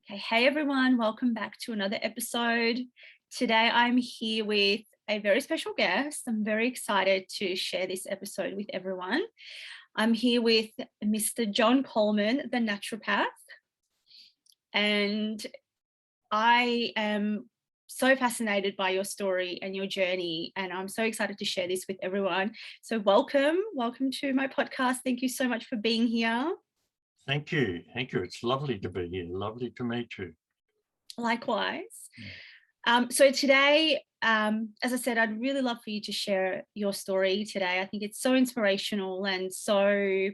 Okay, hey everyone, welcome back to another episode. Today I'm here with a very special guest. I'm very excited to share this episode with everyone. I'm here with Mr. John Coleman, the naturopath, and I am so fascinated by your story and your journey, and I'm so excited to share this with everyone. So welcome to my podcast. Thank you so much for being here. Thank you. Thank you. It's lovely to be here. Lovely to meet you. Likewise. So today, as I said, I'd really love for you to share your story today. I think it's so inspirational, and so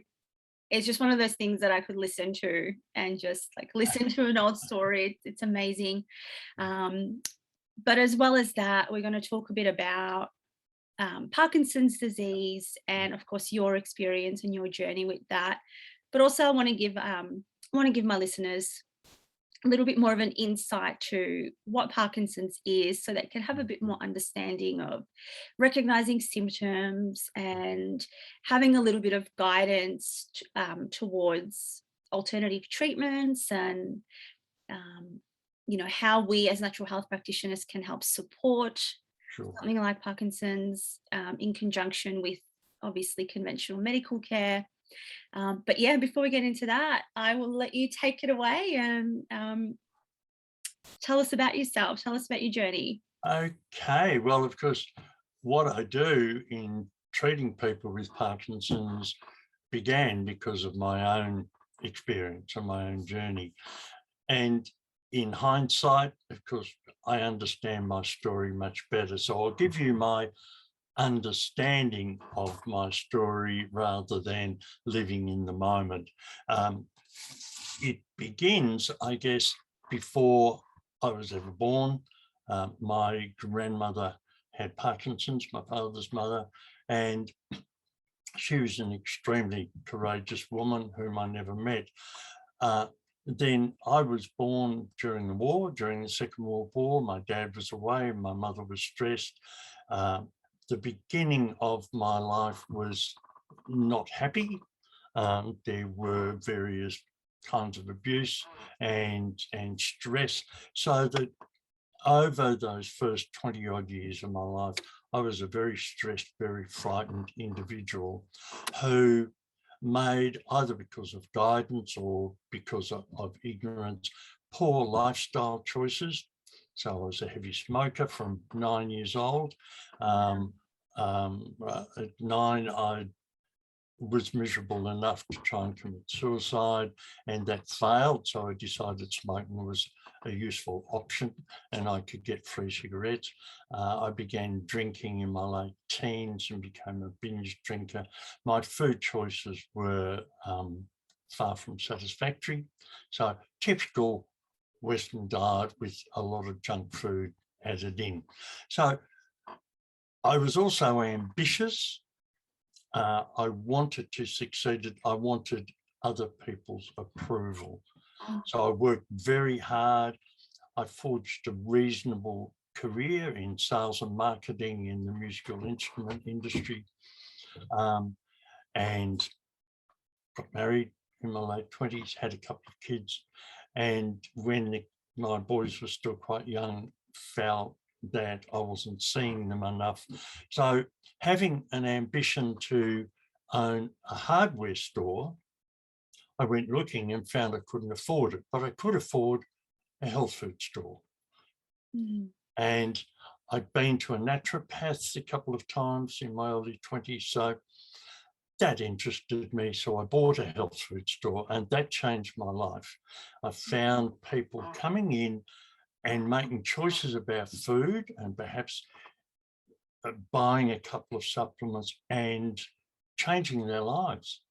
it's just one of those things that I could listen to and just like listen to an old story. It's amazing. But as well as that, we're going to talk a bit about Parkinson's disease and, of course, your experience and your journey with that. But also, I want to give my listeners a little bit more of an insight to what Parkinson's is, so they can have a bit more understanding of recognizing symptoms and having a little bit of guidance towards alternative treatments and how we as natural health practitioners can help support something like Parkinson's in conjunction with obviously conventional medical care. But yeah, before we get into that, I will let you take it away and tell us about yourself. Tell us about your journey. Okay. Well, of course, what I do in treating people with Parkinson's began because of my own experience and my own journey. And in hindsight, of course, I understand my story much better. So I'll give you my understanding of my story rather than living in the moment. It begins, I guess, before I was ever born. My grandmother had Parkinson's, my father's mother, and she was an extremely courageous woman whom I never met. Then I was born during the war, during the Second World War. My dad was away, my mother was stressed. The beginning of my life was not happy. There were various kinds of abuse and stress, so that over those first 20 odd years of my life, I was a very stressed, very frightened individual who made, either because of guidance or because of ignorance, poor lifestyle choices. So I was a heavy smoker from 9 years old. At 9, I was miserable enough to try and commit suicide, and that failed. So I decided smoking was a useful option and I could get free cigarettes. I began drinking in my late teens and became a binge drinker. My food choices were far from satisfactory. So typical Western diet with a lot of junk food added in. So I was also ambitious. I wanted to succeed. I wanted other people's approval. So I worked very hard. I forged a reasonable career in sales and marketing in the musical instrument industry, and got married in my late 20s, had a couple of kids. And when my boys were still quite young, felt that I wasn't seeing them enough. So having an ambition to own a hardware store, I went looking and found I couldn't afford it, but I could afford a health food store. And I'd been to a naturopath a couple of times in my early 20s, so that interested me. So I bought a health food store, and that changed my life. I found people coming in and making choices about food and perhaps buying a couple of supplements and changing their lives,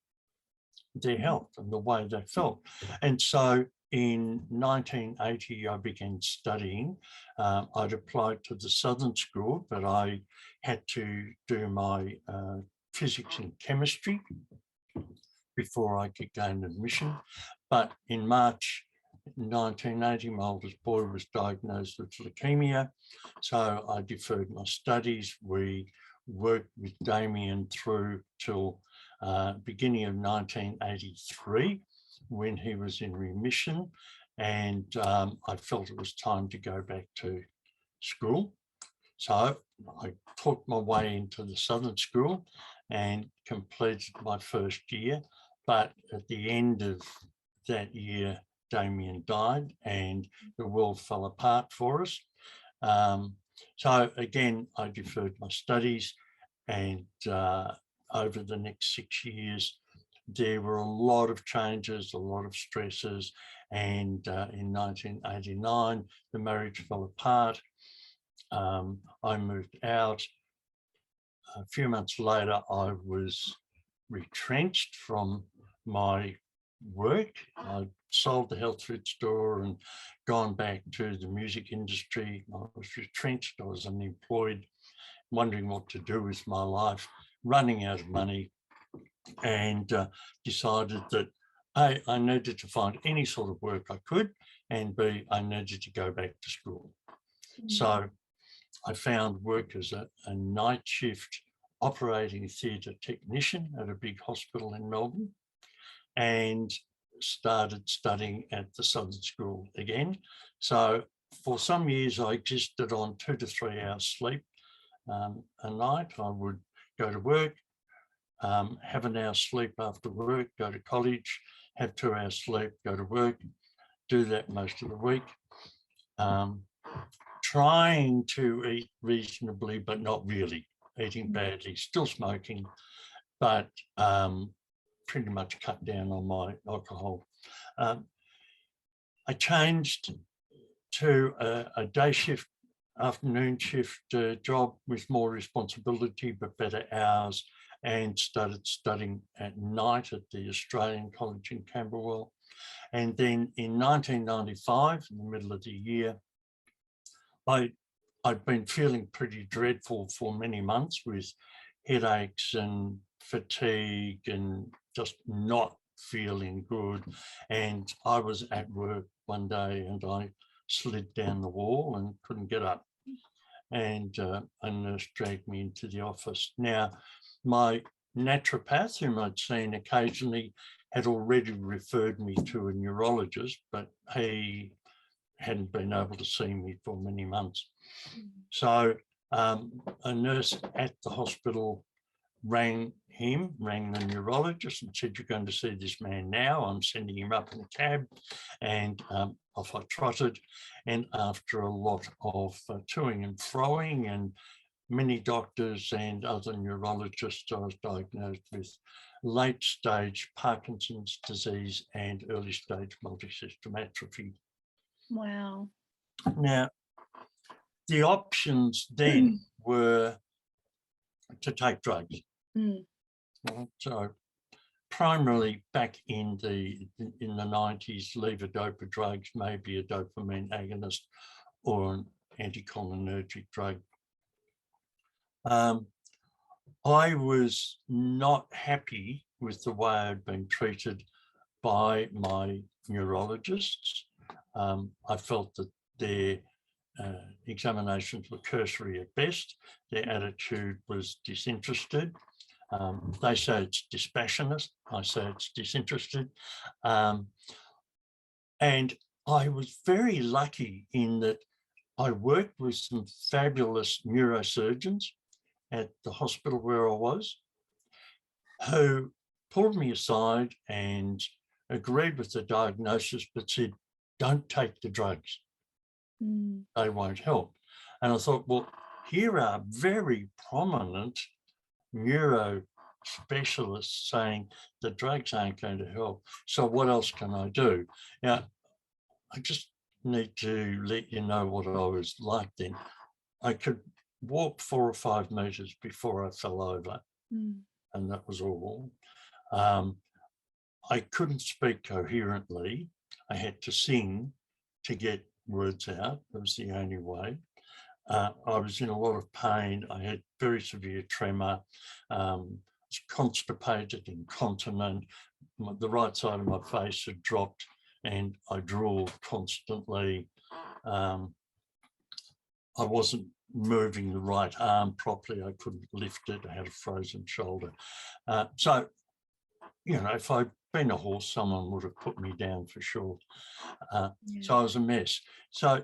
their health and the way they felt. And so in 1980, I began studying. I'd applied to the Southern School, but I had to do my physics and chemistry before I could gain admission. But in March 1980, my oldest boy was diagnosed with leukemia. So I deferred my studies. We worked with Damien through till beginning of 1983, when he was in remission. and I felt it was time to go back to school. So I taught my way into the Southern School and completed my first year. But at the end of that year, Damien died and the world fell apart for us. So again, I deferred my studies, and over the next 6 years, there were a lot of changes, a lot of stresses, and in 1989, the marriage fell apart. I moved out. A few months later, I was retrenched from my work. I sold the health food store and gone back to the music industry. I was retrenched. I was unemployed, wondering what to do with my life, running out of money, and decided that A, I needed to find any sort of work I could, and B, I needed to go back to school. So I found work as a night shift operating theatre technician at a big hospital in Melbourne, and started studying at the Southern School again. So for some years I existed on 2 to 3 hours sleep a night. I would go to work, have an hour's sleep after work, go to college, have 2 hours sleep, go to work, do that most of the week. Trying to eat reasonably, but not really, eating badly, still smoking, but pretty much cut down on my alcohol. I changed to a day shift, afternoon shift job with more responsibility, but better hours, and started studying at night at the Australian College in Camberwell. And then in 1995, in the middle of the year, I'd been feeling pretty dreadful for many months with headaches and fatigue and just not feeling good. And I was at work one day and I slid down the wall and couldn't get up. And a nurse dragged me into the office. Now, my naturopath, whom I'd seen occasionally, had already referred me to a neurologist, but he hadn't been able to see me for many months. So a nurse at the hospital rang the neurologist and said, "You're going to see this man now. I'm sending him up in a cab." And off I trotted. And after a lot of toing and froing and many doctors and other neurologists, I was diagnosed with late stage Parkinson's disease and early stage multi-system atrophy. Wow. Now, the options then were to take drugs. So primarily back in the 90s, levodopa drugs, maybe a dopamine agonist or an anticholinergic drug. I was not happy with the way I'd been treated by my neurologists. I felt that their examinations were cursory at best. Their attitude was disinterested. They say it's dispassionate. I say it's disinterested. And I was very lucky in that I worked with some fabulous neurosurgeons at the hospital where I was, who pulled me aside and agreed with the diagnosis, but said, "Don't take the drugs. They won't help." And I thought, well, here are very prominent neuro specialists saying the drugs aren't going to help. So what else can I do? Now, I just need to let you know what I was like then. I could walk 4 or 5 meters before I fell over, and that was all. I couldn't speak coherently. I had to sing to get words out. That was the only way. I was in a lot of pain. I had very severe tremor, was constipated, incontinent. The right side of my face had dropped and I drooled constantly. I wasn't moving the right arm properly. I couldn't lift it. I had a frozen shoulder. So, you know, if I been a horse, someone would have put me down for sure. Yeah. So I was a mess. So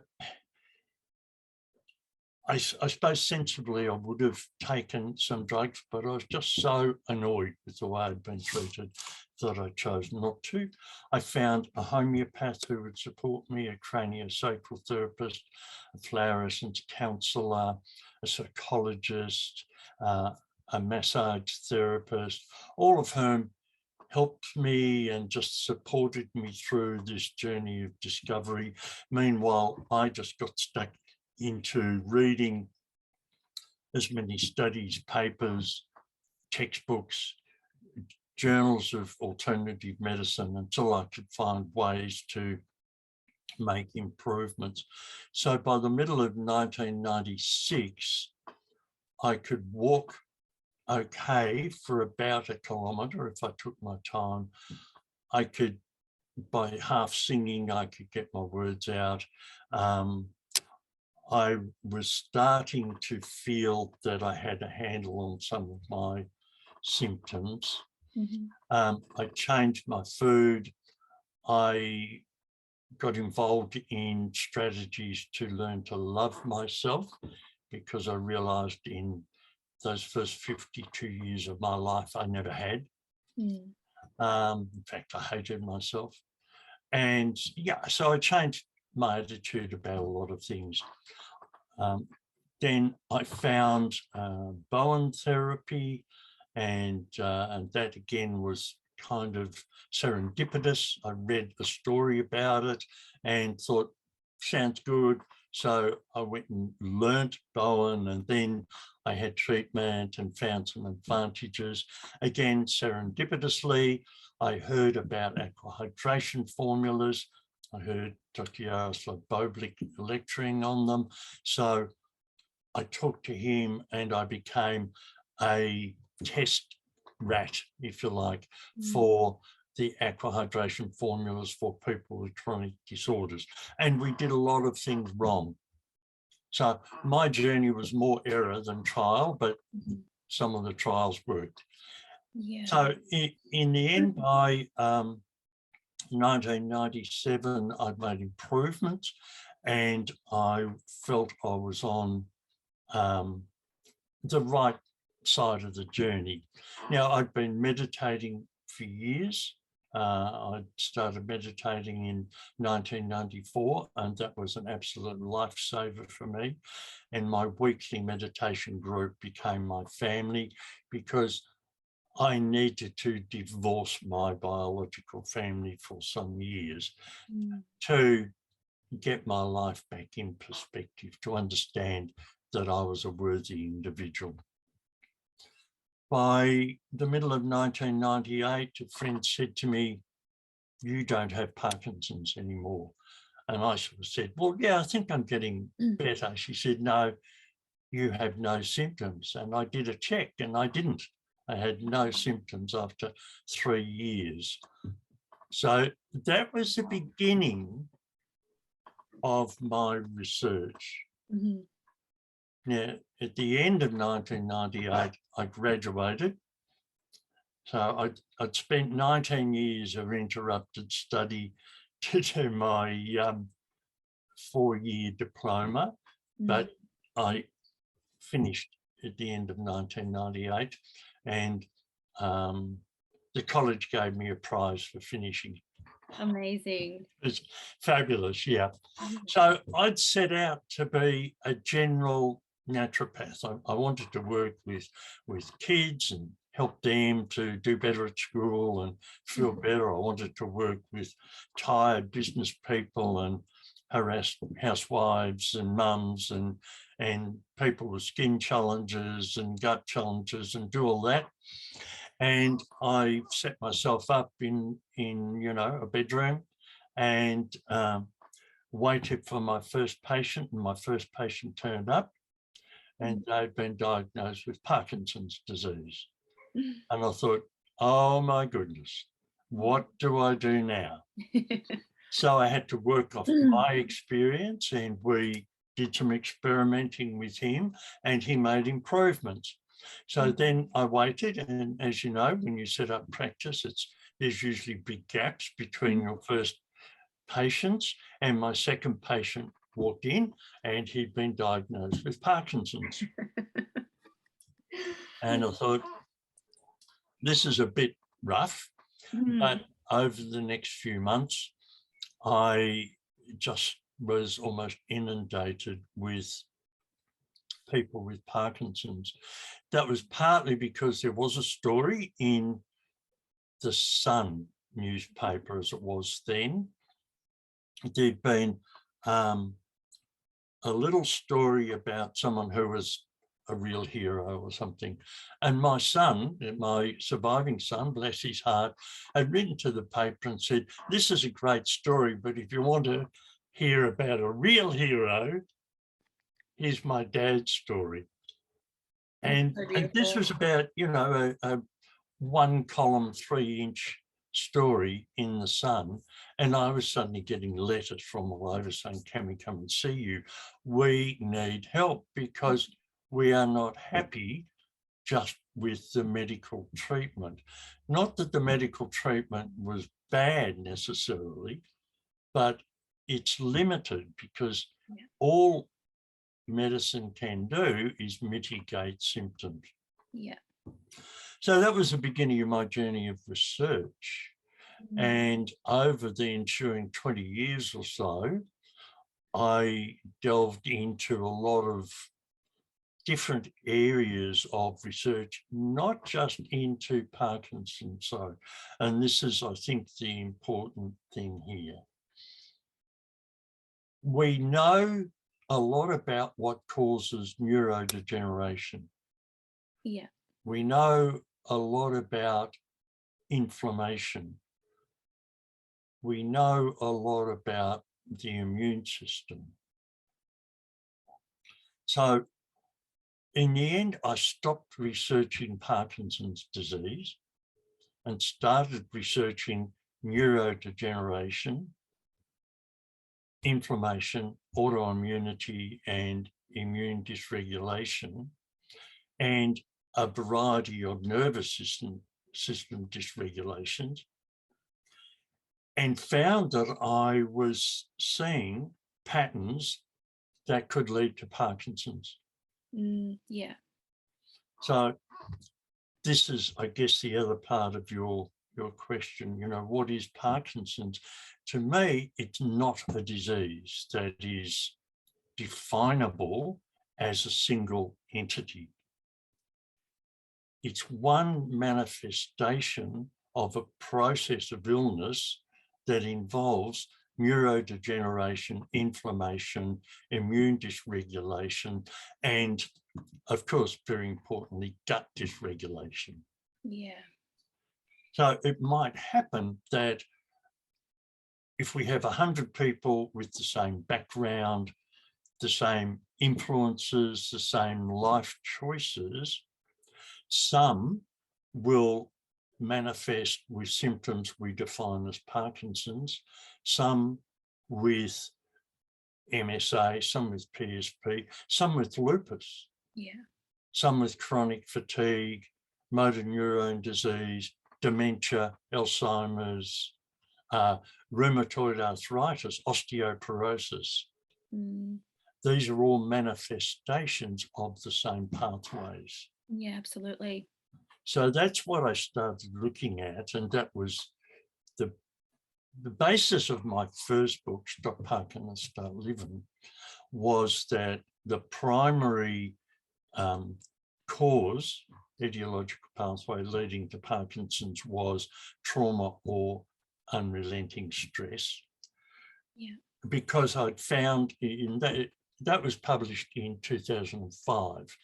I suppose sensibly I would have taken some drugs, but I was just so annoyed with the way I'd been treated that I chose not to. I found a homeopath who would support me, a craniosacral therapist, a flower essence counsellor, a psychologist, a massage therapist, all of whom helped me and just supported me through this journey of discovery. Meanwhile, I just got stuck into reading as many studies, papers, textbooks, journals of alternative medicine until I could find ways to make improvements. So by the middle of 1996, I could walk okay for about 1 kilometre if I took my time. I could, by half singing, I could get my words out. I was starting to feel that I had a handle on some of my symptoms. I changed my food. I got involved in strategies to learn to love myself, because I realised in those first 52 years of my life I never had. In fact, I hated myself. And yeah, so I changed my attitude about a lot of things. Then I found Bowen therapy, and that again was kind of serendipitous. I read a story about it and thought, sounds good. So I went and learnt Bowen, and then I had treatment and found some advantages. Again, serendipitously, I heard about aquahydration formulas. I heard Dr. Jaroslav Boblik lecturing on them. So I talked to him and I became a test rat, if you like, for the aquahydration formulas for people with chronic disorders. And we did a lot of things wrong. So my journey was more error than trial, but some of the trials worked. Yeah. So in the end, by 1997, I'd made improvements and I felt I was on the right side of the journey. Now, I'd been meditating for years. I started meditating in 1994, and that was an absolute lifesaver for me. And my weekly meditation group became my family, because I needed to divorce my biological family for some years to get my life back in perspective, to understand that I was a worthy individual. By the middle of 1998, a friend said to me, "You don't have Parkinson's anymore." And I sort of said, "Well, yeah, I think I'm getting better." She said, "No, you have no symptoms." And I did a check and I didn't. I had no symptoms after 3 years. So that was the beginning of my research. Now, at the end of 1998, I graduated. So I'd spent 19 years of interrupted study to do my 4-year diploma, but I finished at the end of 1998, and the college gave me a prize for finishing. Amazing. It's fabulous, yeah. So I'd set out to be a general naturopath. I wanted to work with kids and help them to do better at school and feel better. I wanted to work with tired business people and harassed housewives and mums and people with skin challenges and gut challenges, and do all that. And I set myself up in a bedroom and waited for my first patient, and my first patient turned up, and they'd been diagnosed with Parkinson's disease. And I thought, oh my goodness, what do I do now? So I had to work off my experience, and we did some experimenting with him, and he made improvements. So then I waited, and as you know, when you set up practice, it's there's usually big gaps between your first patients, and my second patient walked in and he'd been diagnosed with Parkinson's. And I thought, this is a bit rough, but over the next few months, I just was almost inundated with people with Parkinson's. That was partly because there was a story in the Sun newspaper, as it was then. There'd been a little story about someone who was a real hero or something. And my son, my surviving son, bless his heart, had written to the paper and said, this is a great story, but if you want to hear about a real hero, here's my dad's story. And this was about, you know, a 1 column, 3-inch story in the Sun. And I was suddenly getting letters from all over saying, can we come and see you? We need help because we are not happy just with the medical treatment. Not that the medical treatment was bad necessarily, but it's limited because all medicine can do is mitigate symptoms. Yeah. So that was the beginning of my journey of research. And over the ensuing 20 years or so, I delved into a lot of different areas of research, not just into Parkinson's. And this is, I think, the important thing here. We know a lot about what causes neurodegeneration. Yeah. We know a lot about inflammation. We know a lot about the immune system. So in the end, I stopped researching Parkinson's disease and started researching neurodegeneration, inflammation, autoimmunity, and immune dysregulation, and a variety of nervous system dysregulations, and found that I was seeing patterns that could lead to Parkinson's. Yeah. So this is, I guess, the other part of your question, you know, what is Parkinson's? To me, it's not a disease that is definable as a single entity. It's one manifestation of a process of illness that involves neurodegeneration, inflammation, immune dysregulation, and of course, very importantly, gut dysregulation. Yeah. So it might happen that if we have 100 people with the same background, the same influences, the same life choices, some will manifest with symptoms we define as Parkinson's, some with MSA, some with PSP, some with lupus, some with chronic fatigue, motor neurone disease, dementia, Alzheimer's, rheumatoid arthritis, osteoporosis. These are all manifestations of the same pathways. Yeah, absolutely. So that's what I started looking at, and that was the basis of my first book, Stop Parking and Start Living, was that the primary cause, etiological pathway leading to Parkinson's, was trauma or unrelenting stress. Yeah. Because I'd found in that was published in 2005.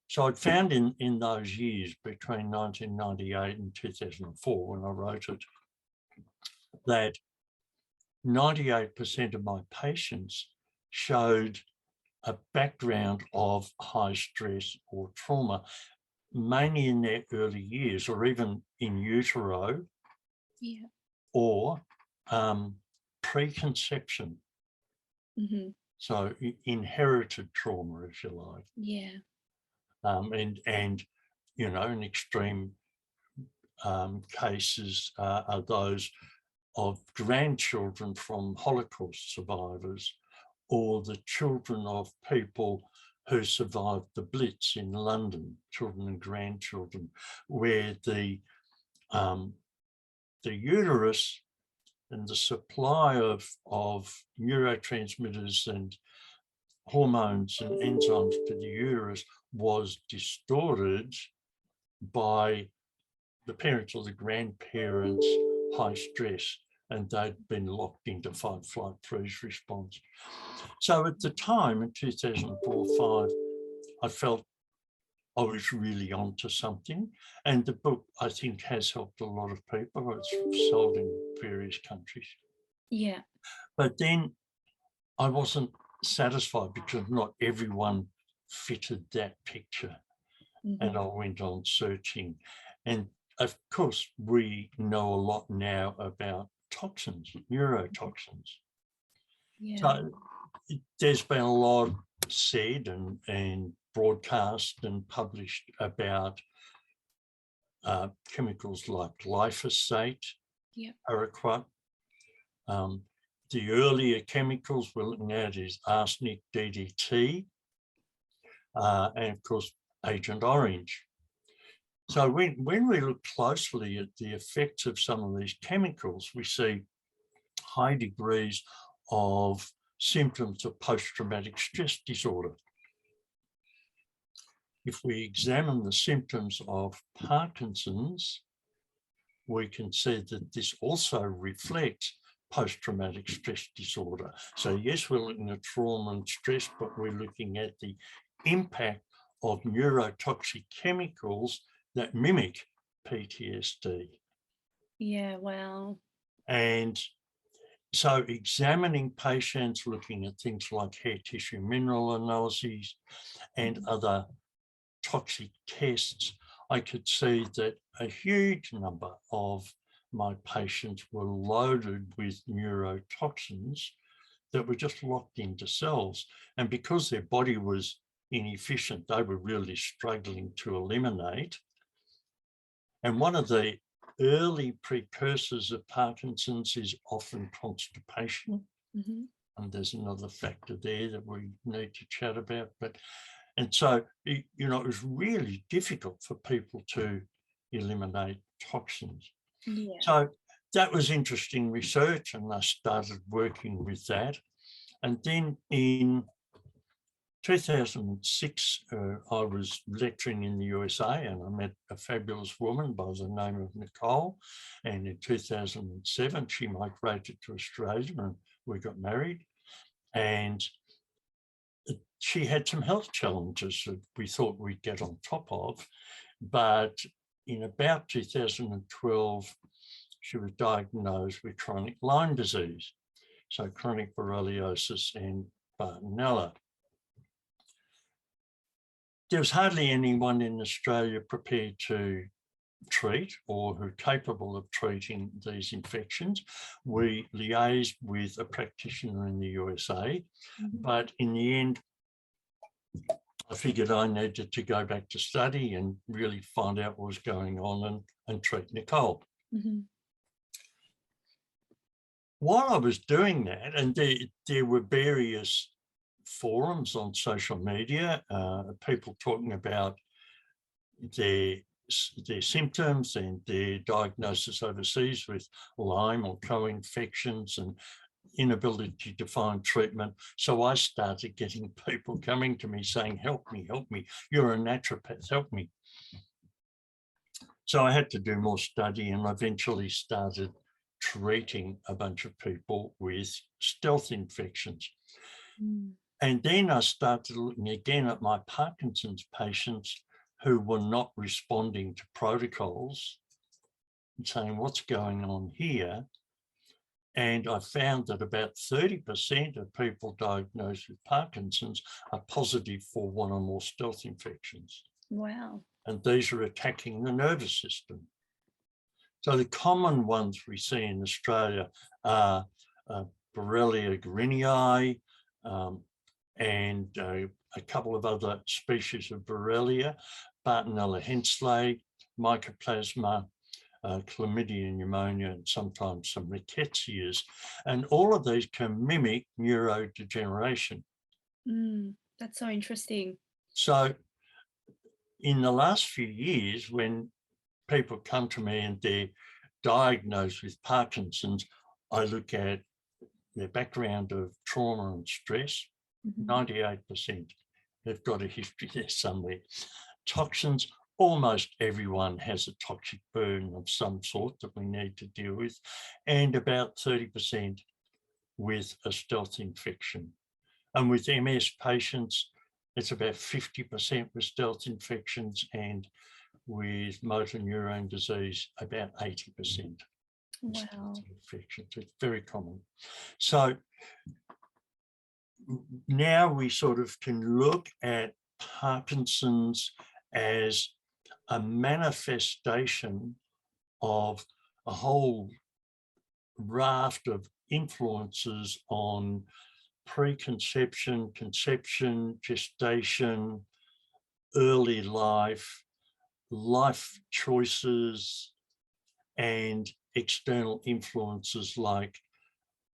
So I'd found in those years between 1998 and 2004, when I wrote it, that 98% of my patients showed a background of high stress or trauma, mainly in their early years or even in utero, or preconception. So inherited trauma, if you like. Yeah. And you know, an extreme cases are those of grandchildren from Holocaust survivors, or the children of people who survived the Blitz in London, children and grandchildren, where the uterus and the supply of neurotransmitters and hormones and enzymes to the uterus was distorted by the parents or the grandparents' high stress, and they'd been locked into fight, flight, freeze response. So at the time in 2004-5, I felt I was really onto something, and the book, I think, has helped a lot of people. It's sold in various countries. Yeah. But then I wasn't satisfied because not everyone fitted that picture. And I went on searching. And of course, we know a lot now about toxins, neurotoxins. Yeah. So there's been a lot said and broadcast and published about chemicals like glyphosate, paraquat. The earlier chemicals we're looking at is arsenic, DDT, and of course, Agent Orange. So when we look closely at the effects of some of these chemicals, we see high degrees of symptoms of post-traumatic stress disorder. If we examine the symptoms of Parkinson's, we can see that this also reflects post-traumatic stress disorder. So yes, we're looking at trauma and stress, but we're looking at the impact of neurotoxic chemicals that mimic PTSD. Yeah, wow. And so examining patients, looking at things like hair tissue mineral analyses and other toxic tests, I could see that a huge number of my patients were loaded with neurotoxins that were just locked into cells. And because their body was inefficient, they were really struggling to eliminate. And one of the early precursors of Parkinson's is often constipation. And there's another factor there that we need to chat about. And so, you know, it was really difficult for people to eliminate toxins. Yeah. So that was interesting research, and I started working with that. And then in 2006, I was lecturing in the USA, and I met a fabulous woman by the name of Nicole. And in 2007, she migrated to Australia and we got married. And she had some health challenges that we thought we'd get on top of. But in about 2012, she was diagnosed with chronic Lyme disease, so chronic borreliosis and Bartonella. There was hardly anyone in Australia prepared to treat or who are capable of treating these infections. We liaised with a practitioner in the USA, but in the end, I figured I needed to go back to study and really find out what was going on and treat Nicole. While I was doing that, and there were various forums on social media, people talking about their symptoms and their diagnosis overseas with Lyme or co-infections and inability to find treatment. So I started getting people coming to me saying, help me, you're a naturopath, help me. So I had to do more study and eventually started treating a bunch of people with stealth infections. And then I started looking again at my Parkinson's patients who were not responding to protocols and saying, what's going on here? And I found that about 30% of people diagnosed with Parkinson's are positive for one or more stealth infections. Wow. And these are attacking the nervous system. So the common ones we see in Australia are Borrelia greennii and a couple of other species of Borrelia, Bartonella hensley, Mycoplasma chlamydia pneumonia, and sometimes some rickettsias. And all of these can mimic neurodegeneration. That's so interesting. So in the last few years, when people come to me and they're diagnosed with Parkinson's, I look at their background of trauma and stress. 98% they've got a history there somewhere. Toxins, almost everyone has a toxic burn of some sort that we need to deal with, and about 30% with a stealth infection. And with MS patients, it's about 50% with stealth infections, and with motor neurone disease, about 80%. Wow. Infections. It's very common. So now we sort of can look at Parkinson's as a manifestation of a whole raft of influences on preconception, conception, gestation, early life, life choices, and external influences like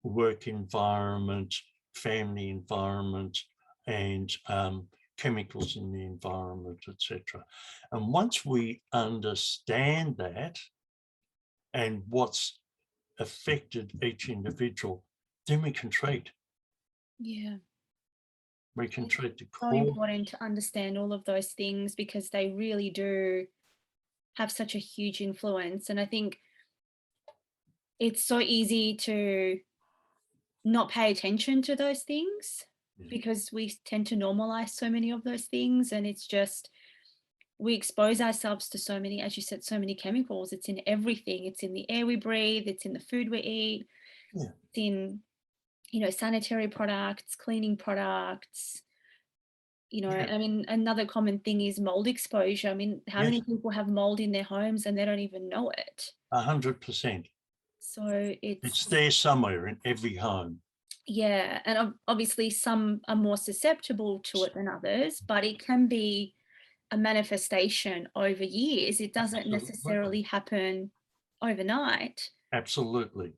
work environment, family environment, and chemicals in the environment, etc. And once we understand that and what's affected each individual, then we can treat. Yeah. We can treat the So core. important to understand all of those things, because they really do have such a huge influence. And I think it's so easy to not pay attention to those things because we tend to normalize so many of those things. And it's just, we expose ourselves to so many, as you said, so many chemicals. It's in everything. It's in the air we breathe. It's in the food we eat. Yeah. It's in, sanitary products, cleaning products. I mean, another common thing is mold exposure. I mean, how many people have mold in their homes and they don't even know it? 100%. So it's there somewhere in every home. Yeah, and obviously some are more susceptible to it than others, but it can be a manifestation over years. It doesn't necessarily happen overnight. Absolutely.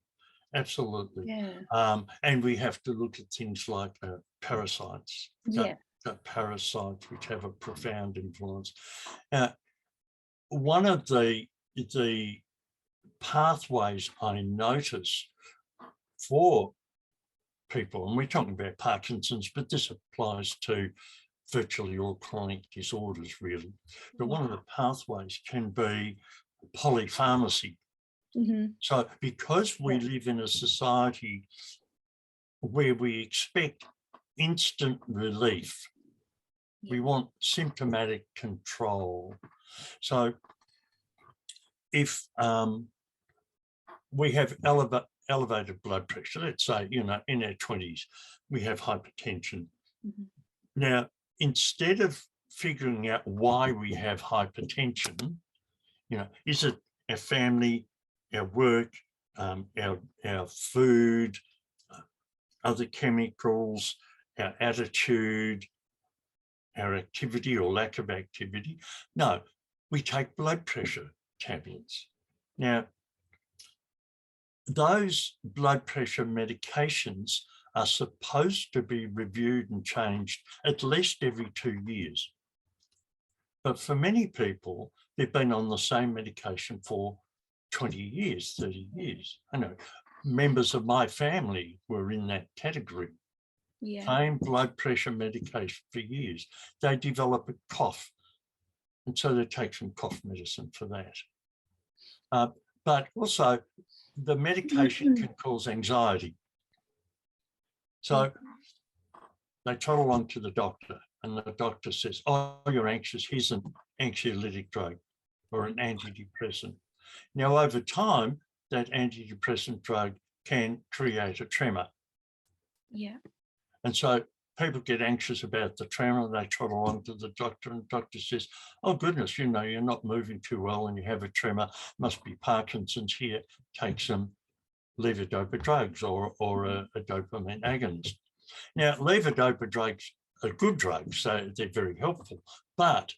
Yeah. And we have to look at things like parasites. Yeah. Parasites which have a profound influence. One of the pathways I notice for people, and we're talking about Parkinson's, but this applies to virtually all chronic disorders, really. But one of the pathways can be polypharmacy. So because we live in a society where we expect instant relief, we want symptomatic control. So if we have elevated blood pressure, let's say, in our 20s, we have hypertension. Now, instead of figuring out why we have hypertension, is it our family, our work, our food, other chemicals, our attitude, our activity or lack of activity? No, we take blood pressure tablets. Now, those blood pressure medications are supposed to be reviewed and changed at least every 2 years. But for many people, they've been on the same medication for 20 years, 30 years. I know members of my family were in that category. Same blood pressure medication for years. They develop a cough, and so they take some cough medicine for that. But also, the medication can cause anxiety. So they trot along to the doctor, and the doctor says, "Oh, you're anxious. Here's an anxiolytic drug or an antidepressant." Now, over time, that antidepressant drug can create a tremor. Yeah. And so people get anxious about the tremor. They trot along to the doctor, and the doctor says, "Oh, goodness, you're not moving too well and you have a tremor. Must be Parkinson's. Here, take some levodopa drugs or a dopamine agonist." Now, levodopa drugs are good drugs, so they're very helpful, but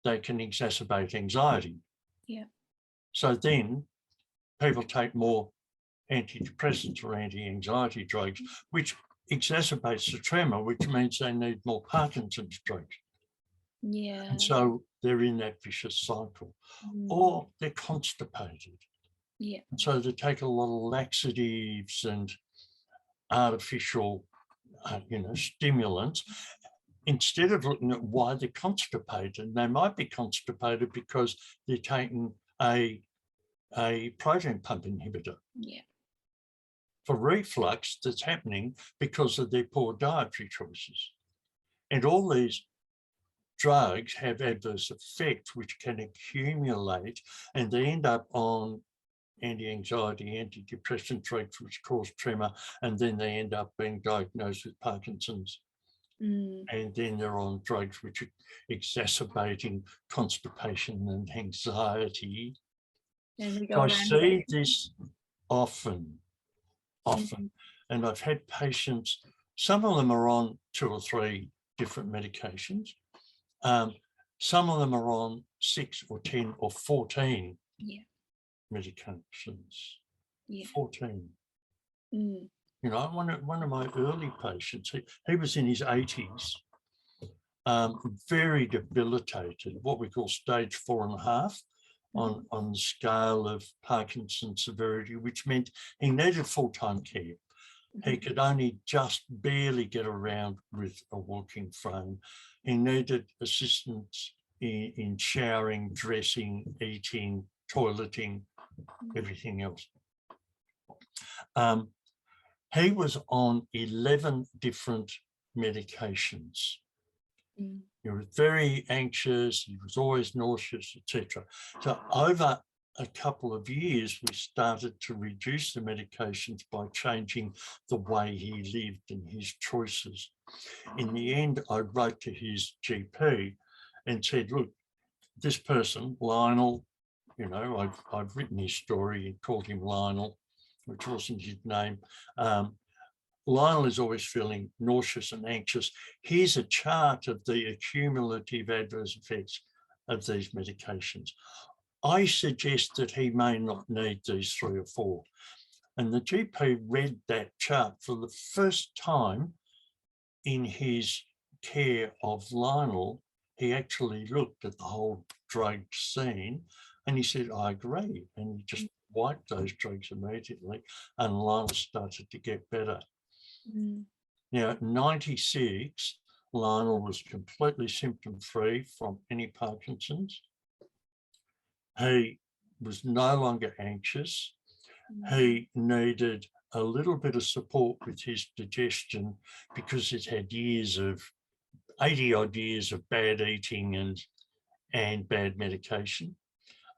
they can exacerbate anxiety. Yeah. So then people take more antidepressants or anti-anxiety drugs, which exacerbates the tremor, which means they need more Parkinson's drugs. Yeah. And so they're in that vicious cycle. Or they're constipated. Yeah. And so they take a lot of laxatives and artificial, stimulants. Instead of looking at why they're constipated, they might be constipated because they're taking a proton pump inhibitor. Yeah. For reflux that's happening because of their poor dietary choices. And all these drugs have adverse effects which can accumulate, and they end up on anti-anxiety, antidepressant drugs which cause tremor, and then they end up being diagnosed with Parkinson's. And then they're on drugs which are exacerbating constipation and anxiety. So I see this often. And I've had patients, some of them are on 2 or 3 different medications. Some of them are on 6 or 10 or 14 medications. 14. One of my early patients, he was in his 80s, very debilitated, what we call stage 4.5 on the scale of Parkinson's severity, which meant he needed full-time care. He could only just barely get around with a walking frame. He needed assistance in showering, dressing, eating, toileting, everything else. He was on 11 different medications. He was very anxious, he was always nauseous, etc. So over a couple of years, we started to reduce the medications by changing the way he lived and his choices. In the end, I wrote to his GP and said, look, this person, Lionel, I've written his story and called him Lionel, which wasn't his name. Lionel is always feeling nauseous and anxious. Here's a chart of the accumulative adverse effects of these medications. I suggest that he may not need these 3 or 4. And the GP read that chart for the first time in his care of Lionel. He actually looked at the whole drug scene and he said, I agree. And he just wiped those drugs immediately and Lionel started to get better. Now, at 96, Lionel was completely symptom-free from any Parkinson's. He was no longer anxious. He needed a little bit of support with his digestion because it had 80 odd years of bad eating and bad medication.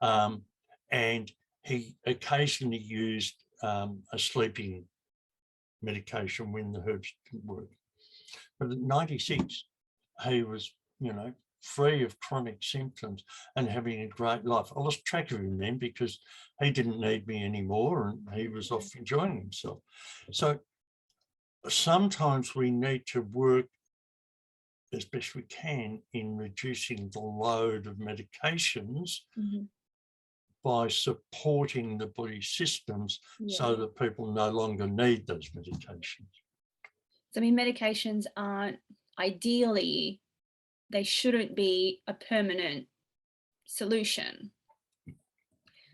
And he occasionally used a sleeping medication when the herbs didn't work. But at 96, he was, free of chronic symptoms and having a great life. I lost track of him then because he didn't need me anymore and he was off enjoying himself. So sometimes we need to work as best we can in reducing the load of medications by supporting the body systems so that people no longer need those medications. So, medications aren't ideally, they shouldn't be a permanent solution.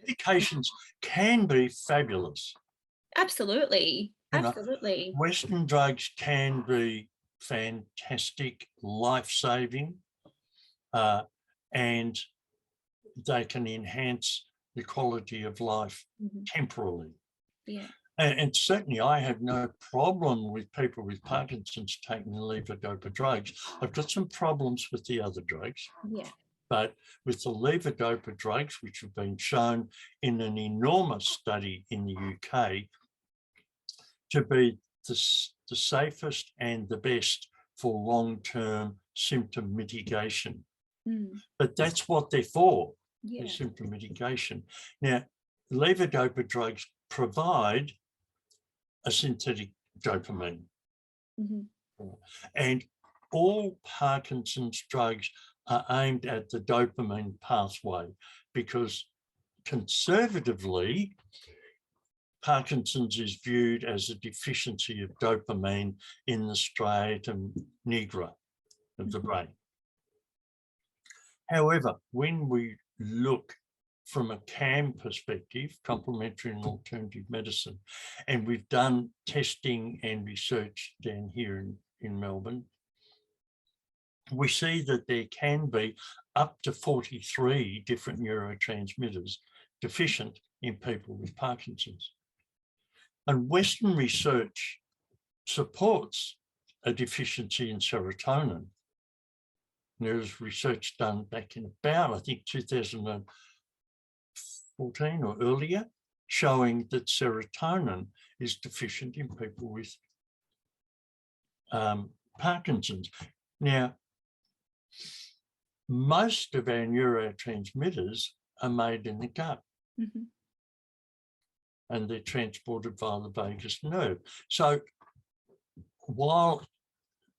Medications can be fabulous. Absolutely. Absolutely. Western drugs can be fantastic, life-saving, and they can enhance the quality of life temporarily. Yeah. And certainly I have no problem with people with Parkinson's taking the levodopa drugs. I've got some problems with the other drugs. Yeah. But with the levodopa drugs, which have been shown in an enormous study in the UK to be the safest and the best for long-term symptom mitigation. But that's what they're for, the symptom mitigation. Now, levodopa drugs provide a synthetic dopamine. And all Parkinson's drugs are aimed at the dopamine pathway because conservatively, Parkinson's is viewed as a deficiency of dopamine in the striatum nigra of the brain. However, when we look from a CAM perspective, complementary and alternative medicine, and we've done testing and research down here in Melbourne, we see that there can be up to 43 different neurotransmitters deficient in people with Parkinson's. And Western research supports a deficiency in serotonin. There was research done back in about, I think, 2014 or earlier, showing that serotonin is deficient in people with Parkinson's. Now, most of our neurotransmitters are made in the gut. Mm-hmm. And they're transported via the vagus nerve. So while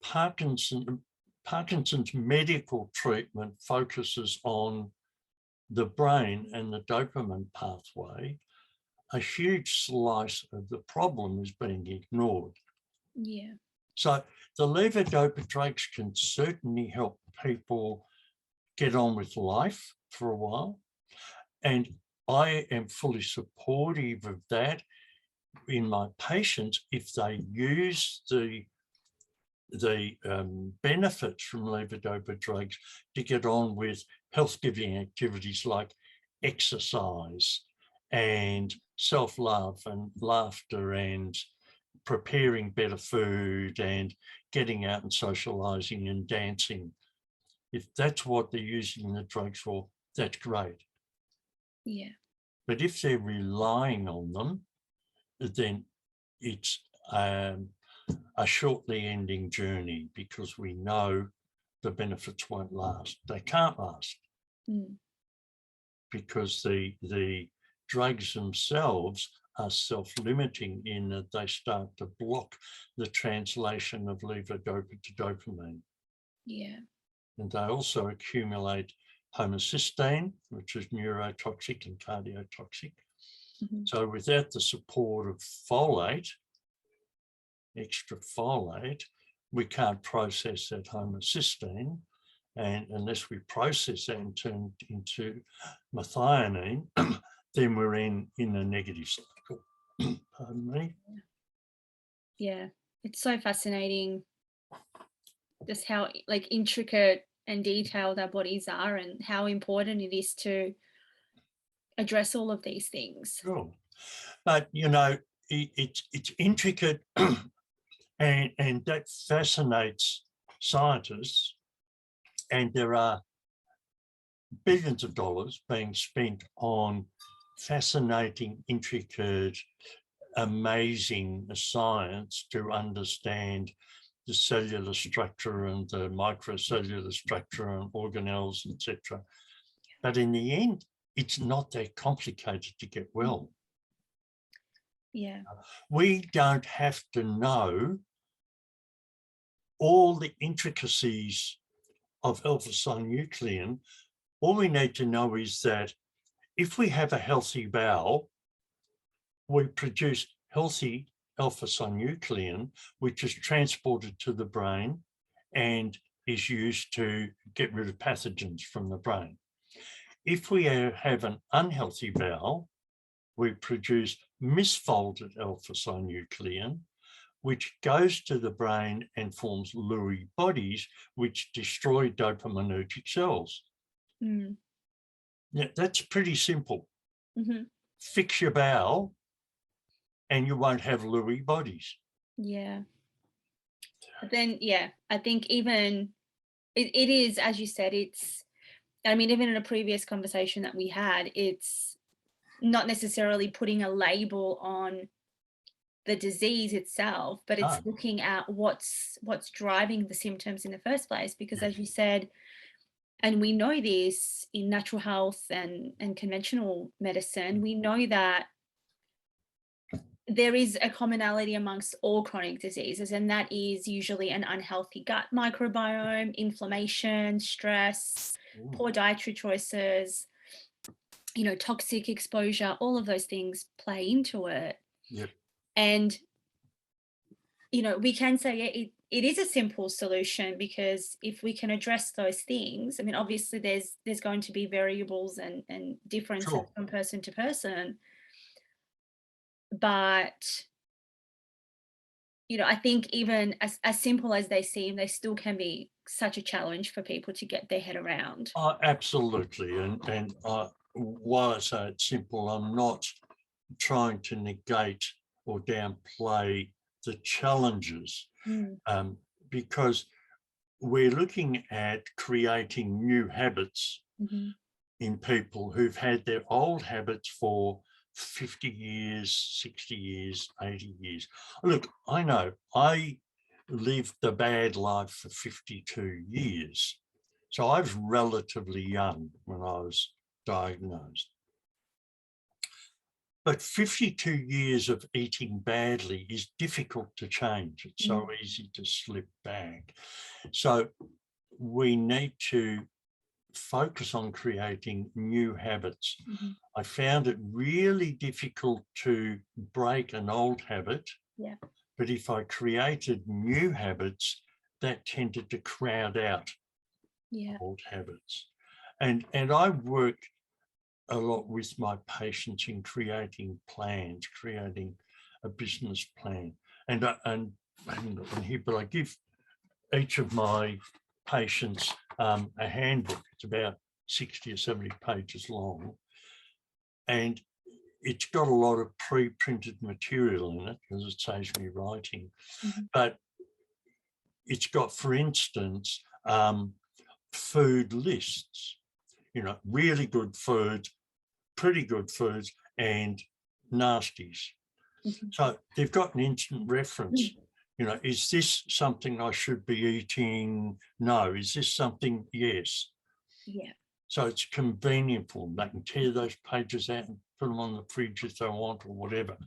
Parkinson's medical treatment focuses on the brain and the dopamine pathway, a huge slice of the problem is being ignored. Yeah. So the levodopa drugs can certainly help people get on with life for a while. And I am fully supportive of that in my patients if they use the benefits from levodopa drugs to get on with health-giving activities like exercise and self-love and laughter and preparing better food and getting out and socializing and dancing. If that's what they're using the drugs for, that's great. Yeah. But if they're relying on them, then it's a shortly ending journey because we know the benefits won't last. They can't last because the drugs themselves are self-limiting in that they start to block the translation of levodopa to dopamine. Yeah. And they also accumulate homocysteine, which is neurotoxic and cardiotoxic. Mm-hmm. So without the support of folate, extra folate, we can't process that homocysteine. And unless we process that and turn it into methionine, then we're in a negative cycle. Pardon me. Yeah, it's so fascinating just how intricate and detailed our bodies are and how important it is to address all of these things. Sure. But, it's intricate and that fascinates scientists, and there are billions of dollars being spent on fascinating, intricate, amazing science to understand the cellular structure and the microcellular structure and organelles, etc. But in the end, it's not that complicated to get well. Yeah. We don't have to know all the intricacies of alpha-synuclein. All we need to know is that if we have a healthy bowel, we produce healthy alpha-synuclein, which is transported to the brain and is used to get rid of pathogens from the brain. If we have an unhealthy bowel, we produce misfolded alpha-synuclein, which goes to the brain and forms Lewy bodies, which destroy dopaminergic cells. Mm. Yeah, that's pretty simple. Mm-hmm. Fix your bowel and you won't have Lewy bodies. Yeah. But then, yeah, I think even it is, as you said, even in a previous conversation that we had, it's not necessarily putting a label on the disease itself, but it's looking at what's driving the symptoms in the first place. Because as you said, and we know this in natural health and conventional medicine, we know that there is a commonality amongst all chronic diseases, and that is usually an unhealthy gut microbiome, inflammation, stress, poor dietary choices. toxic exposure, all of those things play into it. Yep. And, we can say it is a simple solution, because if we can address those things, I mean, obviously there's going to be variables and differences Sure. from person to person. But, I think even as simple as they seem, they still can be such a challenge for people to get their head around. Oh, absolutely. And while I say it's simple, I'm not trying to negate or downplay the challenges, Mm, because we're looking at creating new habits mhm. in people who've had their old habits for 50 years, 60 years, 80 years. Look, I know I lived the bad life for 52 years. So I was relatively young when I was diagnosed. But 52 years of eating badly is difficult to change. It's so easy to slip back. So we need to focus on creating new habits. Mhm. I found it really difficult to break an old habit, Yeah. but if I created new habits, that tended to crowd out Yeah. old habits. And I work a lot with my patients in creating plans, creating a business plan. And but I give each of my patients a handbook. It's about 60 or 70 pages long, and it's got a lot of pre-printed material in it because it saves me writing. Mhm. But it's got, for instance, food lists, really good foods, pretty good foods, and nasties. Mhm. So they've got an instant reference. Mm. Is this something I should be eating? No. Is this something? Yes. Yeah. So it's convenient for them. They can tear those pages out and put them on the fridge if they want or whatever.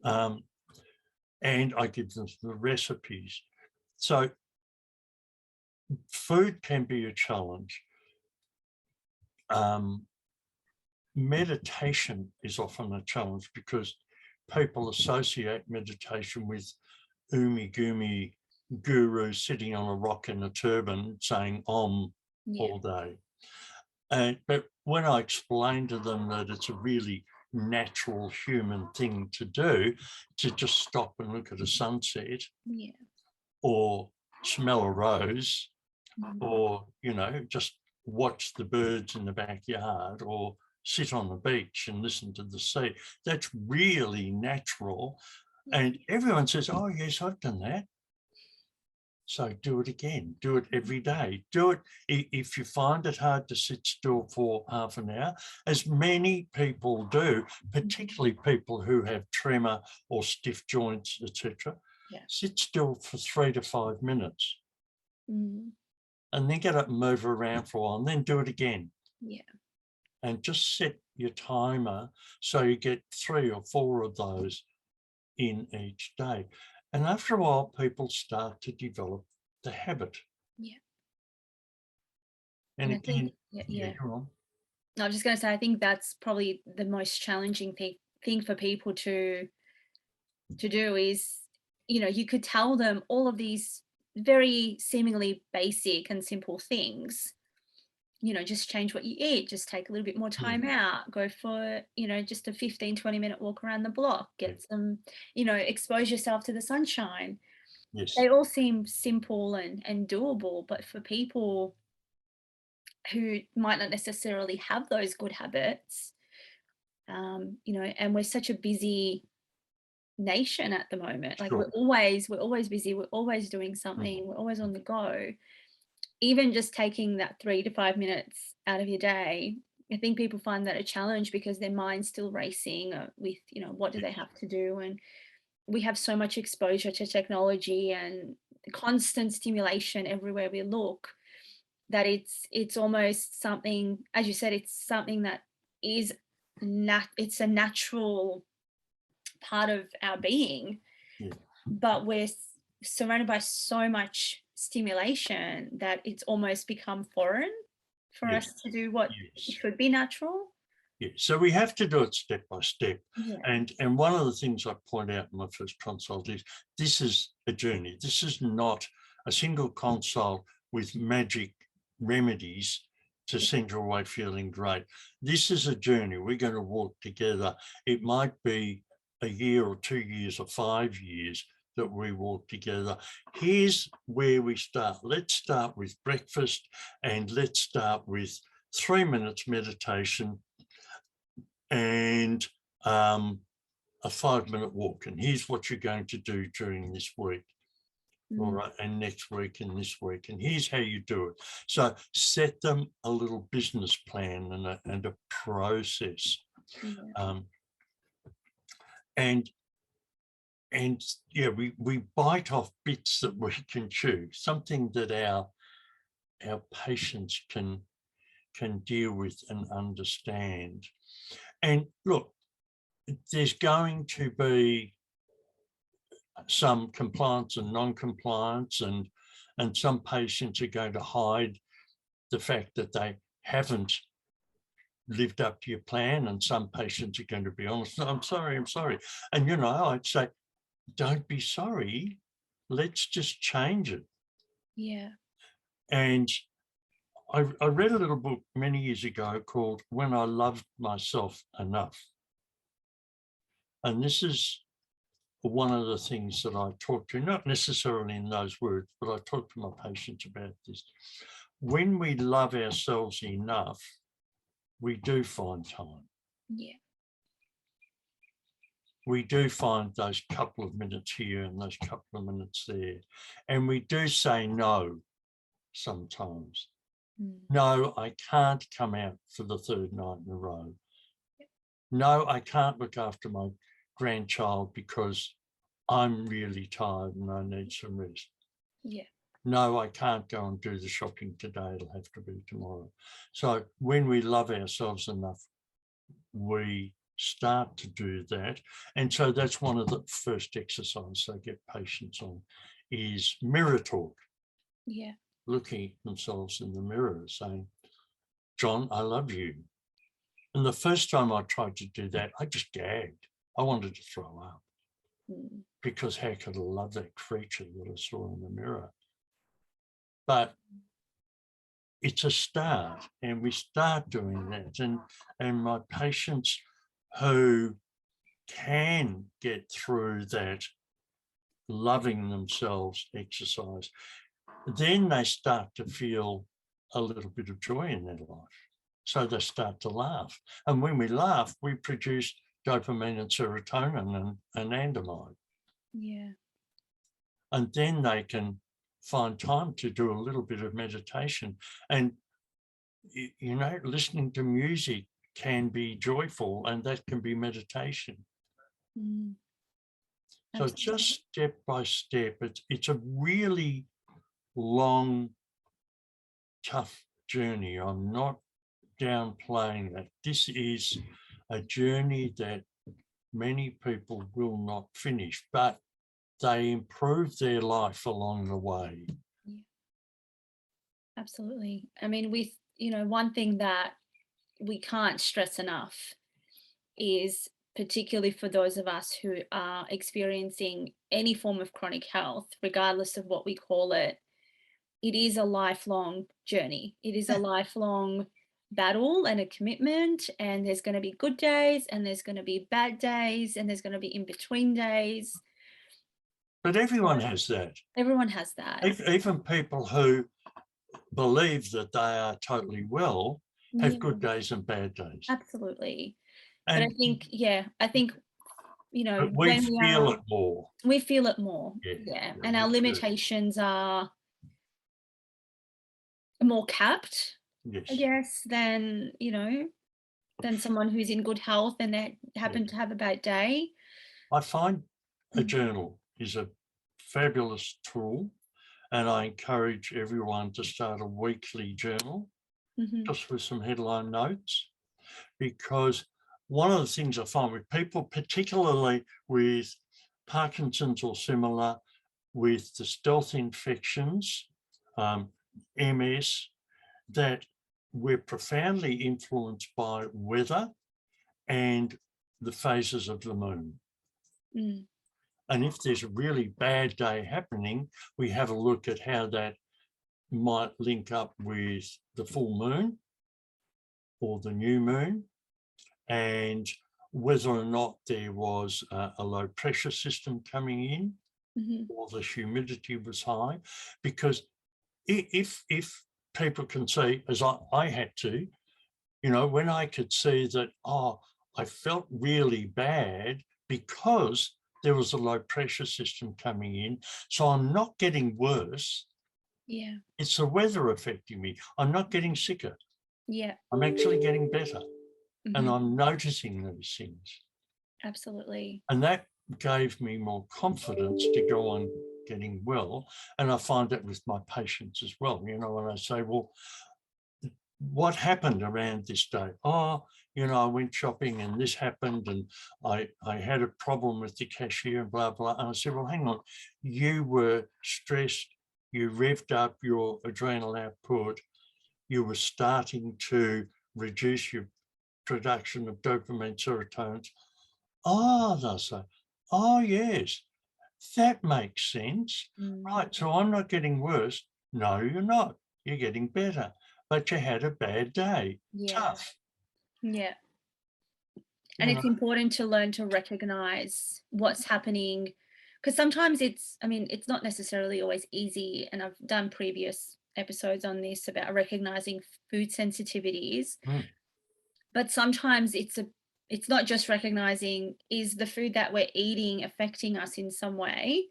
And I give them the recipes. So food can be a challenge. Meditation is often a challenge because people associate meditation with umi-gumi guru sitting on a rock in a turban saying Om Yeah. all day. But when I explain to them that it's a really natural human thing to do, to just stop and look at a sunset Yeah. or smell a rose, Mhm. or, just watch the birds in the backyard or sit on the beach and listen to the sea, that's really natural. And everyone says, oh, yes, I've done that. So do it again, do it every day. Do it if you find it hard to sit still for half an hour, as many people do, particularly people who have tremor or stiff joints, etc. Yeah. Sit still for 3 to 5 minutes Mm. and then get up and move around for a while and then do it again. Yeah. And just set your timer so you get 3 or 4 of those in each day. And after a while, people start to develop the habit. Yeah. And And I think, again, yeah, yeah, yeah. go on. I was just going to say, I think that's probably the most challenging thing for people to do is, you could tell them all of these very seemingly basic and simple things. Just change what you eat, just take a little bit more time out, go for, just a 15-20 minute walk around the block, Yeah. get some, expose yourself to the sunshine. Yes, They all seem simple and doable, but for people who might not necessarily have those good habits, and we're such a busy nation at the moment. Like sure. we're always busy, we're always doing Mm. something, we're always on the go. Even just taking that 3 to 5 minutes out of your day, I think people find that a challenge because their mind's still racing with, what do they Yes, have to do? And we have so much exposure to technology and constant stimulation everywhere we look, that it's almost something, as you said, it's something that is it's a natural part of our being, yeah, but we're surrounded by so much stimulation that it's almost become foreign for yes, us to do what yes. should be natural. Yeah, so we have to do it step by step. Yeah. And one of the things I point out in my first consult is this is a journey. This is not a single consult with magic remedies to send you away feeling great. This is a journey. We're going to walk together. It might be a year or 2 years or 5 years that we walk together. Here's where we start. Let's start with breakfast, and let's start with 3 minutes meditation and a 5-minute walk. And here's what you're going to do during this week. All right, and next week and this week, and here's how you do it. So set them a little business plan and a process. And yeah, we bite off bits that we can chew, something that our patients can deal with and understand. And look, there's going to be some compliance and non-compliance, and some patients are going to hide the fact that they haven't lived up to your plan, and some patients are going to be honest. I'm sorry. And I'd say, don't be sorry, let's just change it. Yeah. And I read a little book many years ago called When I Loved Myself Enough. And this is one of the things that I talk to, not necessarily in those words, but I talk to my patients about this. When we love ourselves enough, we do find time. Yeah. We do find those couple of minutes here and those couple of minutes there. And we do say no sometimes. No, I can't come out for the 3rd night in a row. No, I can't look after my grandchild because I'm really tired and I need some rest. Yeah. No, I can't go and do the shopping today. It'll have to be tomorrow. So when we love ourselves enough, we start to do that. And so that's one of the first exercises I get patients on is mirror talk. Yeah. Looking at themselves in the mirror saying, John, I love you. And the first time I tried to do that, I just gagged. I wanted to throw up because how could I love that creature that I saw in the mirror? But it's a start, and we start doing that. And my patients who can get through that loving themselves exercise, then they start to feel a little bit of joy in their life. So they start to laugh. And when we laugh, we produce dopamine and serotonin and anandamide. Yeah. And then they can find time to do a little bit of meditation. And, listening to music can be joyful, and that can be meditation. So just step by step, it's a really long, tough journey. I'm not downplaying that. This is a journey that many people will not finish, but they improve their life along the way. Yeah. Absolutely. I mean, one thing that we can't stress enough is, particularly for those of us who are experiencing any form of chronic health, regardless of what we call it, it is a lifelong journey. It is a lifelong battle and a commitment, and there's going to be good days and there's going to be bad days and there's going to be in-between days. But everyone has that. Everyone has that. Even people who believe that they are totally well have good days and bad days. Absolutely. And but I think, but we feel it more. We feel it more. Yeah. And our limitations are more capped, yes. I guess, than someone who's in good health and they happen to have a bad day. I find a journal is a fabulous tool, and I encourage everyone to start a weekly journal, just with some headline notes, because one of the things I find with people, particularly with Parkinson's or similar, with the stealth infections, MS, that we're profoundly influenced by weather and the phases of the moon. Mm. And if there's a really bad day happening, we have a look at how that might link up with the full moon or the new moon, and whether or not there was a low pressure system coming in, or the humidity was high. Because if people can see, as I had to, you know, when I could see that, oh, I felt really bad because there was a low pressure system coming in, so I'm not getting worse. Yeah. It's the weather affecting me. I'm not getting sicker. Yeah. I'm actually getting better. And Mhm. I'm noticing those things. Absolutely. And that gave me more confidence to go on getting well. And I find that with my patients as well. You know, when I say, well, what happened around this day? Oh, you know, I went shopping and this happened, and I had a problem with the cashier and blah, blah. And I said, well, hang on, you were stressed, you revved up your adrenal output, you were starting to reduce your production of dopamine, serotonin. Oh, they'll say, oh, yes, that makes sense. Right, so I'm not getting worse. No, you're not. You're getting better. But you had a bad day. Yeah. Tough. Yeah. And You know, it's important to learn to recognize what's happening, because sometimes I mean, it's not necessarily always easy. And I've done previous episodes on this about recognizing food sensitivities, mm, but sometimes it's not just recognizing, is the food that we're eating affecting us in some way,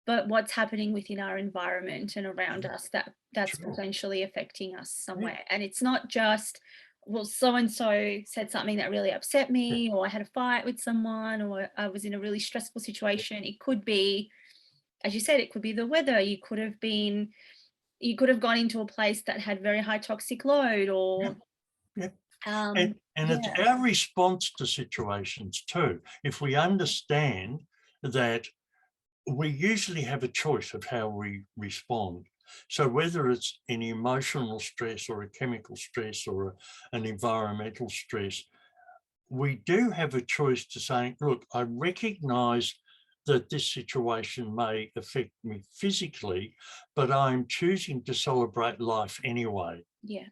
but what's happening within our environment and around us that's sure. potentially affecting us Yeah, somewhere. And it's not just, well, so and so said something that really upset yeah, me, or I had a fight with someone, or I was in a really stressful situation. It could be, as you said, it could be the weather. You could have gone into a place that had very high toxic load, yeah, or yeah. um And it's yeah. our response to situations too. If we understand that we usually have a choice of how we respond. So whether it's an emotional stress or a chemical stress or an environmental stress, we do have a choice to say, look, I recognize that this situation may affect me physically, but I'm choosing to celebrate life anyway. Yeah.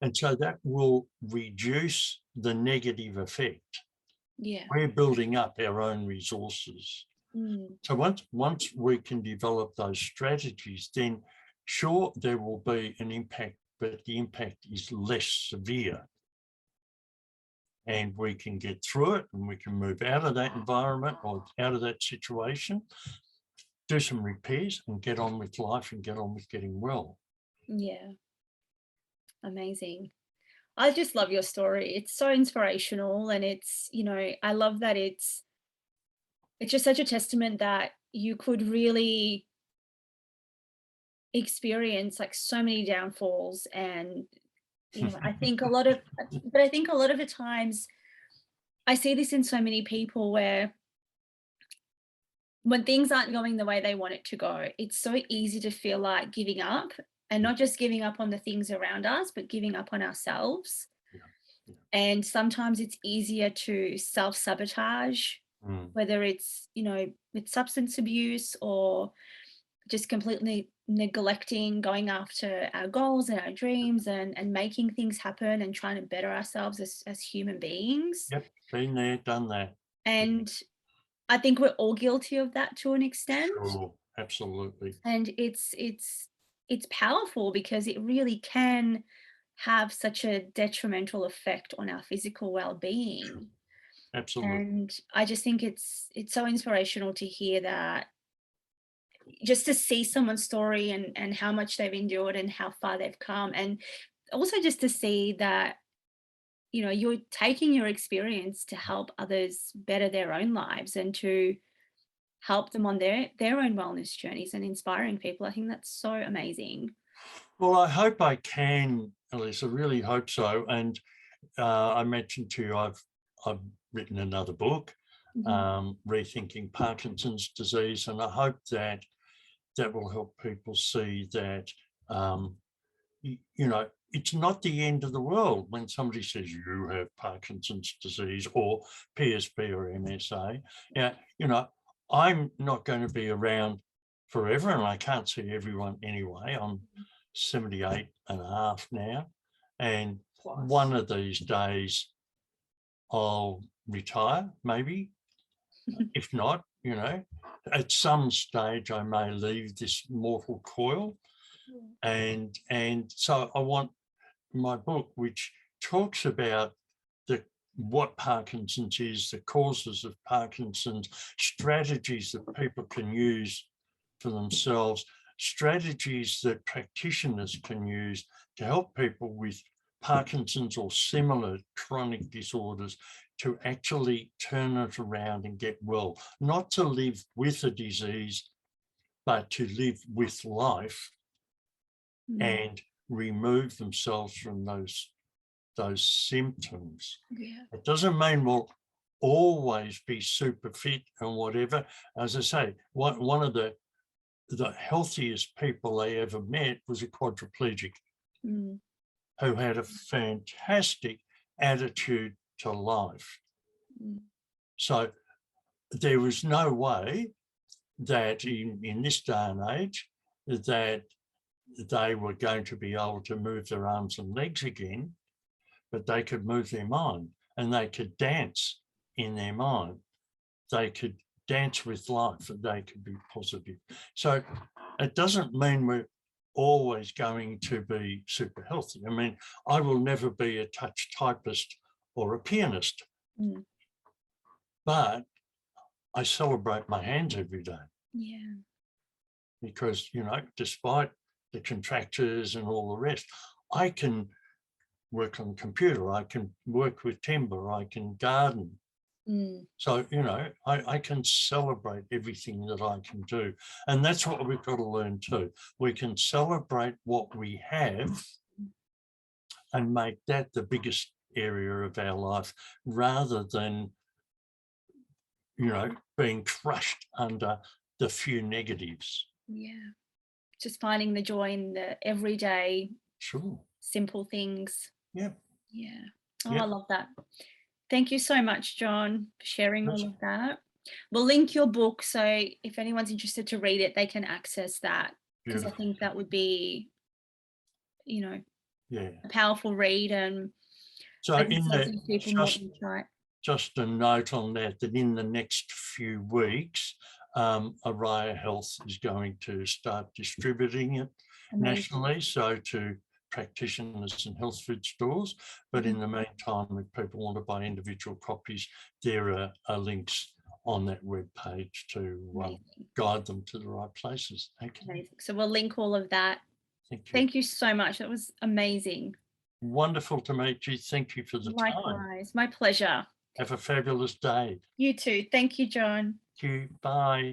And so that will reduce the negative effect. Yeah. We're building up our own resources. Mm. So once we can develop those strategies, then sure, there will be an impact, but the impact is less severe. And we can get through it, and we can move out of that environment or out of that situation, do some repairs and get on with life and get on with getting well. Yeah. Amazing. I just love your story. It's so inspirational, and it's, I love that it's just such a testament that you could really experience like so many downfalls. And I think a lot of but I think a lot of the times I see this in so many people, where when things aren't going the way they want it to go, it's so easy to feel like giving up, and not just giving up on the things around us, but giving up on ourselves. Yeah, yeah. And sometimes it's easier to self-sabotage, Mm. whether it's, with substance abuse, or just completely neglecting going after our goals and our dreams, and making things happen and trying to better ourselves as human beings. Yep, been there, done that. And I think we're all guilty of that to an extent. Sure, absolutely. And it's powerful, because it really can have such a detrimental effect on our physical Sure, well-being. absolutely. And I just think it's so inspirational to hear that, just to see someone's story, and how much they've endured and how far they've come. And also just to see that, you're taking your experience to help others better their own lives, and to help them on their own wellness journeys, and inspiring people. I think that's so amazing. Well, I hope I can, Elise. I really hope so. And I mentioned to you, I've written another book, Mhm. Rethinking Parkinson's Disease, and I hope that will help people see that, you know, it's not the end of the world when somebody says you have Parkinson's disease or PSP or MSA. Yeah, you know, I'm not going to be around forever, and I can't see everyone anyway. I'm 78 and a half now, and one of these days I'll retire, maybe. If not, you know, at some stage I may leave this mortal coil. And so I want my book, which talks about what Parkinson's is, the causes of Parkinson's, strategies that people can use for themselves, strategies that practitioners can use to help people with Parkinson's or similar chronic disorders to actually turn it around and get well, not to live with a disease, but to live with life and remove themselves from those symptoms. Yeah. It doesn't mean we'll always be super fit and whatever. As I say, one of the healthiest people I ever met was a quadriplegic who had a fantastic attitude to life. So there was no way that in this day and age that they were going to be able to move their arms and legs again, but they could move their mind and they could dance in their mind. They could dance with life and they could be positive. So it doesn't mean we're always going to be super healthy. I mean, I will never be a touch typist or a pianist, but I celebrate my hands every day. Yeah. Because, you know, despite the contractures and all the rest, I can work on the computer, I can work with timber, I can garden. So, you know, I can celebrate everything that I can do. And that's what we've got to learn too. We can celebrate what we have and make that the biggest area of our life rather than, you know, being crushed under the few negatives. Yeah. Just finding the joy in the everyday, simple things. Yeah. Yeah. Oh, I love that. Thank you so much, John, for sharing all of that. We'll link your book, so if anyone's interested to read it, they can access that, because I think that would be, you know, a powerful read. And so in the, just a note on that in the next few weeks, Araya Health is going to start distributing it nationally, so to practitioners and health food stores. But in the meantime, if people want to buy individual copies, there are links on that web page to guide them to the right places. Okay. So we'll link all of that. Thank you. Thank you so much. That was amazing. Wonderful to meet you. Thank you for the time. Likewise. My pleasure. Have a fabulous day. You too. Thank you, John. Thank you. Bye.